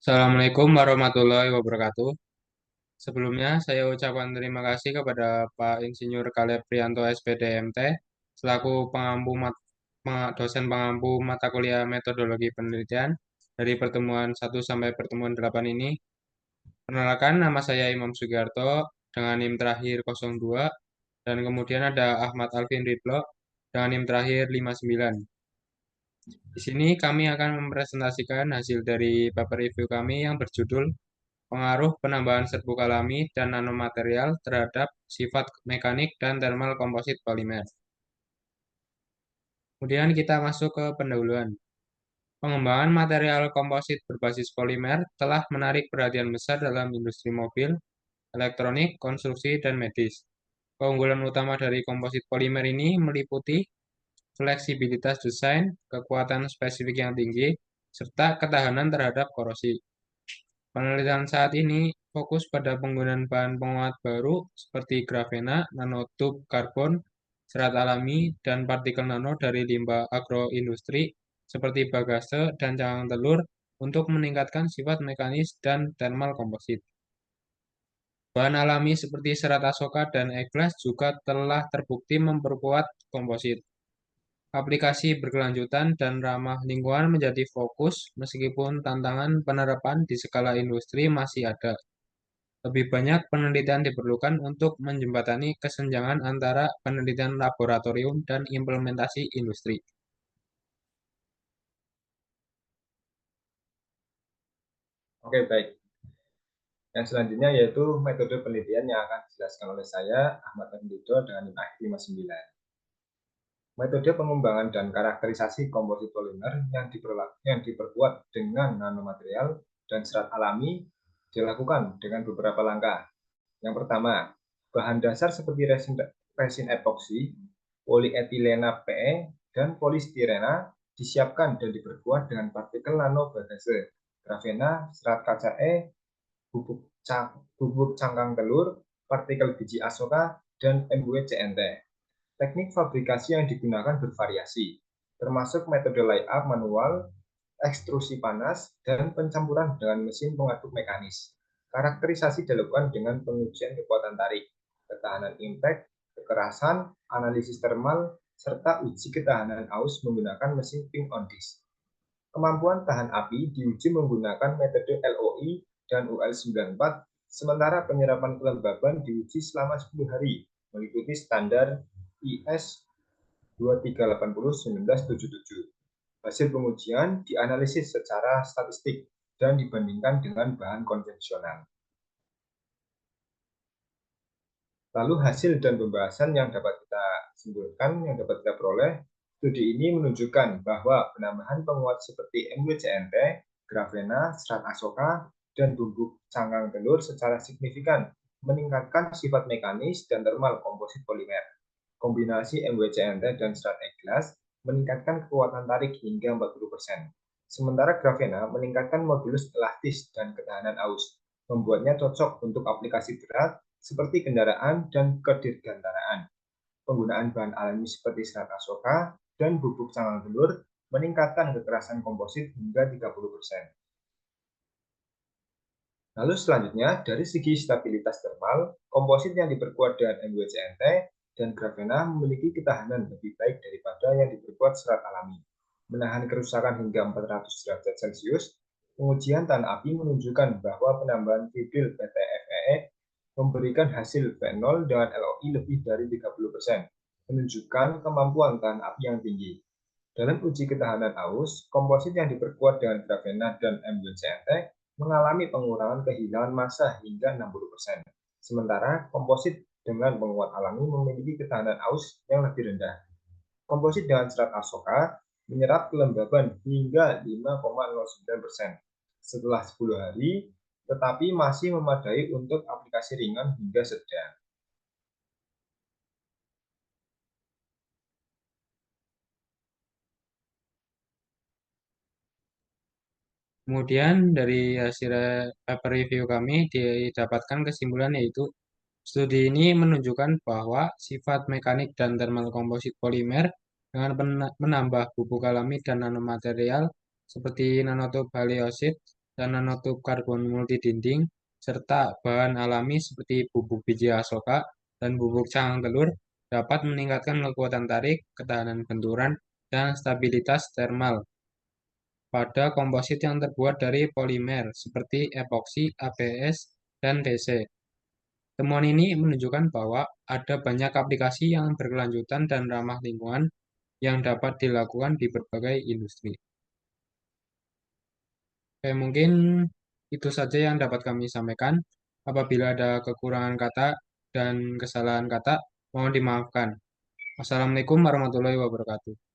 Assalamualaikum warahmatullahi wabarakatuh. Sebelumnya, saya ucapkan terima kasih kepada Pak Insinyur Kaleb Prianto SPDMT selaku dosen pengampu mata kuliah metodologi penelitian dari pertemuan 1 sampai pertemuan 8 ini. Perkenalkan, nama saya Imam Sugiarto dengan NIM terakhir 02 dan kemudian ada Ahmad Alvin Ridlo dengan NIM terakhir 59. Di sini kami akan mempresentasikan hasil dari paper review kami yang berjudul Pengaruh penambahan serbuk alami dan nanomaterial terhadap sifat mekanik dan thermal komposit polimer. Kemudian kita masuk ke pendahuluan. Pengembangan material komposit berbasis polimer telah menarik perhatian besar dalam industri mobil, elektronik, konstruksi, dan medis. Keunggulan utama dari komposit polimer ini meliputi fleksibilitas desain, kekuatan spesifik yang tinggi, serta ketahanan terhadap korosi. Penelitian saat ini fokus pada penggunaan bahan penguat baru seperti grafena, nanotub karbon, serat alami, dan partikel nano dari limbah agroindustri seperti bagase dan cangkang telur untuk meningkatkan sifat mekanis dan thermal komposit. Bahan alami seperti serat asoka dan eglas juga telah terbukti memperkuat komposit. Aplikasi berkelanjutan dan ramah lingkungan menjadi fokus meskipun tantangan penerapan di skala industri masih ada. Lebih banyak penelitian diperlukan untuk menjembatani kesenjangan antara penelitian laboratorium dan implementasi industri. Oke, baik. Yang selanjutnya yaitu metode penelitian yang akan dijelaskan oleh saya, Ahmad Endido, dengan NIM 59. Metode pengembangan dan karakterisasi komposit polimer yang diperkuat dengan nanomaterial dan serat alami dilakukan dengan beberapa langkah. Yang pertama, bahan dasar seperti resin epoksi, polietilena PE, dan polistirena disiapkan dan diperkuat dengan partikel nano bagase, grafena, serat kaca bubuk, bubuk cangkang telur, partikel biji asoka, dan MWCNT. Teknik fabrikasi yang digunakan bervariasi, termasuk metode layup manual, ekstrusi panas, dan pencampuran dengan mesin pengaduk mekanis. Karakterisasi dilakukan dengan pengujian kekuatan tarik, ketahanan impact, kekerasan, analisis thermal, serta uji ketahanan aus menggunakan mesin ping on disk. Kemampuan tahan api diuji menggunakan metode LOI dan UL94, sementara penyerapan kelembaban diuji selama 10 hari mengikuti standar IS 2380-1977. Hasil pengujian dianalisis secara statistik dan dibandingkan dengan bahan konvensional. Lalu hasil dan pembahasan yang dapat kita simpulkan, yang dapat kita peroleh, studi ini menunjukkan bahwa penambahan penguat seperti MWCNT, grafena, serat asoka, dan bubuk cangkang telur secara signifikan meningkatkan sifat mekanis dan thermal komposit polimer. Kombinasi MWCNT dan serat eglas meningkatkan kekuatan tarik hingga 40%. Sementara grafena meningkatkan modulus elastis dan ketahanan aus, membuatnya cocok untuk aplikasi berat seperti kendaraan dan kedirgantaraan. Penggunaan bahan alami seperti serat asoka dan bubuk cangkang telur meningkatkan kekerasan komposit hingga 30%. Lalu selanjutnya, dari segi stabilitas thermal, komposit yang diperkuat dengan MWCNT dan grafena memiliki ketahanan lebih baik daripada yang diperkuat serat alami. Menahan kerusakan hingga 400 derajat Celcius, pengujian tahan api menunjukkan bahwa penambahan fibril PTFE memberikan hasil V0 dengan LOI lebih dari 30%, menunjukkan kemampuan tahan api yang tinggi. Dalam uji ketahanan aus, komposit yang diperkuat dengan grafena dan MWCNT mengalami pengurangan kehilangan massa hingga 60%. Sementara komposit dengan penguat alami memiliki ketahanan aus yang lebih rendah. Komposit dengan serat asoka menyerap kelembaban hingga 5,09% setelah 10 hari, tetapi masih memadai untuk aplikasi ringan hingga sedang. Kemudian dari hasil paper review kami didapatkan kesimpulan yaitu studi ini menunjukkan bahwa sifat mekanik dan thermal komposit polimer dengan menambah bubuk alami dan nanomaterial seperti nanotub haleosid dan nanotub karbon multidinding, serta bahan alami seperti bubuk biji asoka dan bubuk cangkang telur dapat meningkatkan kekuatan tarik, ketahanan benturan, dan stabilitas termal pada komposit yang terbuat dari polimer seperti epoksi, ABS, dan TC. Temuan ini menunjukkan bahwa ada banyak aplikasi yang berkelanjutan dan ramah lingkungan yang dapat dilakukan di berbagai industri. Oke, mungkin itu saja yang dapat kami sampaikan. Apabila ada kekurangan kata dan kesalahan kata, mohon dimaafkan. Wassalamualaikum warahmatullahi wabarakatuh.